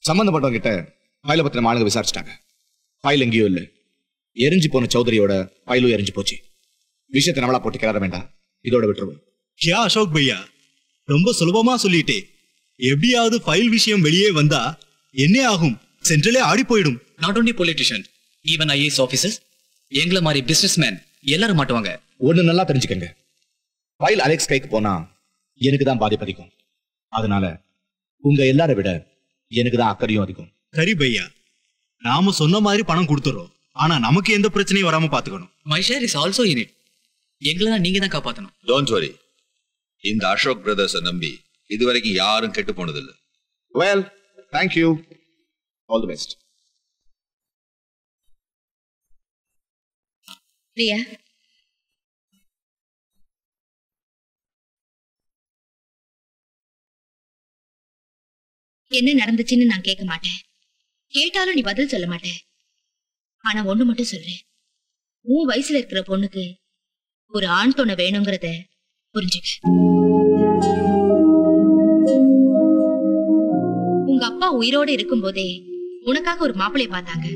சம்பந்தப்பட்டவங்க கிட்ட ஃபைலை பத்தின ஆளுங்க விசாரிச்சிட்டாங்க. ஃபைல் எங்கேயோ இல்லை. எரிஞ்சு போன சௌதரியோட ஃபைலும் எரிஞ்சு போச்சு. விஷயத்தை நம்மளா போட்டு கிளற வேண்டாம், இதோட விட்டுருவோம். கியா அசோக் பையா, ரொம்ப சுலபமா சொல்லிட்டே. எப்படியாவது ஃபைல் விஷயம் வெளியே வந்தா என்ன ஆகும்? சென்ட்ரலே ஆடி போயிடும். Not only politician, even IAS officers, எங்களை மாதிரி பிசினஸ்மேன் எல்லாரும் மாட்டுவாங்க. ஒண்ணு நல்லா தெரிஞ்சுக்கங்க, ஃபைல் அலெக்ஸ் கைக்கு போனா எனக்கு தான் பாதிப்பதிக்கும். அதனால உங்க எல்லாரை விட எனக்கு தான் அக்கறையும் அதிகம். சரி பையா, நாம சொன்ன மாதிரி பணம் கொடுத்துறோம். ஆனா நமக்கு எந்த பிரச்சனையும் வராம பாத்துக்கணும். My share is also in it. எங்களை நீங்க தான் காப்பாத்தணும். Don't worry. இந்த அசோக் பிரதர்ஸை நம்பி இதுவரைக்கும் யாரும் கெட்டு போனதில்லை. Well, thank you. All the best. Priya, என்ன நடந்துச்சுன்னு நான் கேட்க மாட்டேன். கேட்டாலும் நீ பதில் சொல்ல மாட்டேன். ஆனா ஒண்ணு மட்டும் சொல்றேன், உன் வயசுல இருக்கிற பொண்ணுக்கு ஒரு ஆண் துணை வேணுங்கிறத புரிஞ்சுக்க. உங்க அப்பா உயிரோடு இருக்கும் போதே உனக்காக ஒரு மாப்பிள்ளைய பார்த்தாங்க.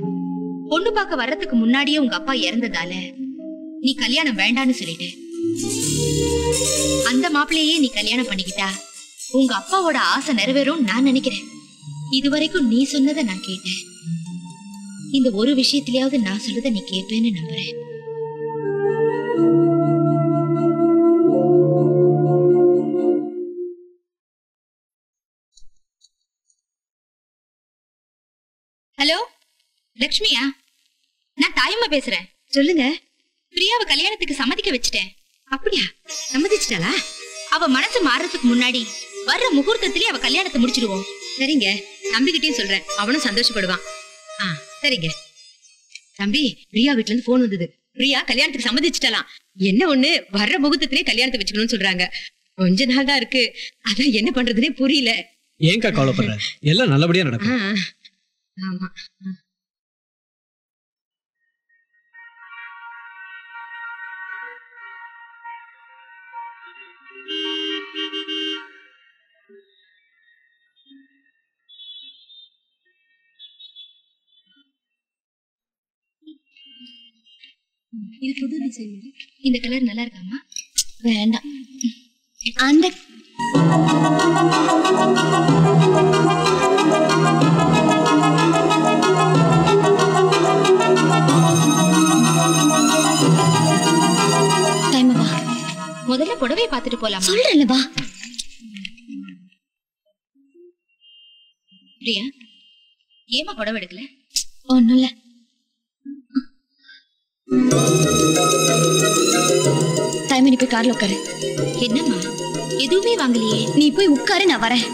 பொண்ணு பார்க்க வர்றதுக்கு முன்னாடியே உங்க அப்பா இறந்ததால நீ கல்யாணம் வேண்டான்னு சொல்லிட்ட. அந்த மாப்பிள்ளையே நீ கல்யாணம் பண்ணிக்கிட்டா உங்க அப்பாவோட ஆசை நிறைவேறும் நான் நினைக்கிறேன். இதுவரைக்கும் நீ சொன்னதை நான் கேட்டேன். இந்த ஒரு விஷயத்திலேயாவது நான் சொல்றதை நீ கேட்பேன்னு நம்புறேன். ஹலோ, லக்ஷ்மியா? நான் தாயம்மா பேசுறேன். சொல்லுங்க. பிரியாவை கல்யாணத்துக்கு சம்மதிக்க வச்சுட்டேன். அப்படியா? சம்மதிச்சிட்டாளா? அவ மனசு மாறதுக்கு முன்னாடி வர்ற முகூர்த்தத்திலே அவ கல்யாணத்தை முடிச்சிடுவோம். சரிங்க, தம்பிகிட்டயும் சொல்றேன், அவனும் சந்தோஷப்படுவான். சரிங்க. தம்பி, பிரியா வீட்டுல இருந்து போன் வந்தது. பிரியா கல்யாணத்துக்கு சம்மதிச்சிட்டலாம். என்ன ஒண்ணு, வர்ற முகூர்த்தத்திலே கல்யாணத்தை வச்சுக்கணும்னு சொல்றாங்க. கொஞ்ச நாள் தான் இருக்கு, அதான் என்ன பண்றதுன்னே புரியல. ஏன்க்கா கவலைப்படுற? எல்லாம் நல்லபடியா நடக்கும். ஆமா. இது புது டிசைன். இந்த கலர் நல்லா இருக்காமா? வேண்டாம், அந்த முதல்ல புடவை பார்த்துட்டு போலாம். சொல்றேன்ல, வா. பிரியா, ஏமா புடவை எடுக்கல? ஒண்ணும் இல்ல. டைம், நீ போய் கார்ல உட்காரு. என்னம்மா, எதுவுமே வாங்கலையே? நீ போய் உட்காரு, நான் வரேன்.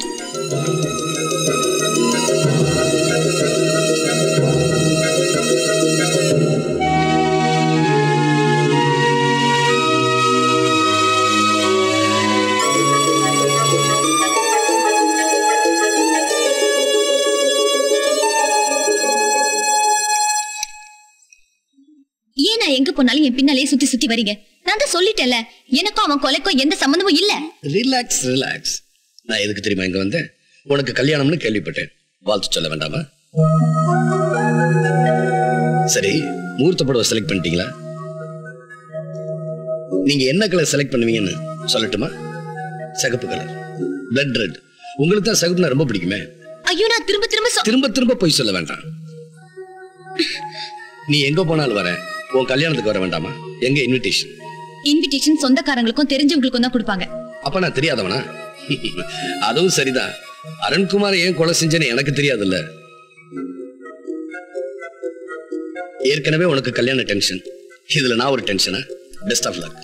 எங்க போனாலும் என் பின்னாலே சுத்தி சுத்தி வரீங்க. நான் தான் சொல்லிட்டேன்ல, எனக்கும் அவன் கொலைக்கும் எந்த சம்பந்தமும் இல்ல. Relax relax. நான் எதுக்கு தெரியுமா இங்க வந்தேன்? உனக்கு கல்யாணம்னு கேள்விப்பட்டேன். வாழ்த்து சொல்ல வேண்டாமா? சரி, முகூர்த்த புடவை செலக்ட் பண்ணிட்டீங்களா? நீங்க என்ன கலர் செலக்ட் பண்ணுவீங்கன்னு சொல்லட்டுமா? சிகப்பு கலர், பிளட் ரெட். உங்களுக்கு தான் சிகப்புனா ரொம்ப பிடிக்குமே. ஐயோ, நான் திரும்ப திரும்ப திரும்ப போய் சொல்ல வேண்டாம். நீ எங்க போனாலும் வரேன். உன் கல்யாணத்துக்கு வர வேண்டாமா? எங்க இன்விடேஷன்? இன்விடேஷன் சொந்தக்காரங்களுக்கும் தெரிஞ்சவங்களுக்கும் தான் கொடுப்பாங்க. அப்ப நான் தெரியாதவனா? அதுவும் சரிதான். அருண்குமார் ஏன் கொலை செஞ்சேன்னு எனக்கு தெரியாதுல்ல. ஏற்கனவே உனக்கு கல்யாண டென்ஷன், இதுல நான் ஒரு டென்ஷனா? Best of luck.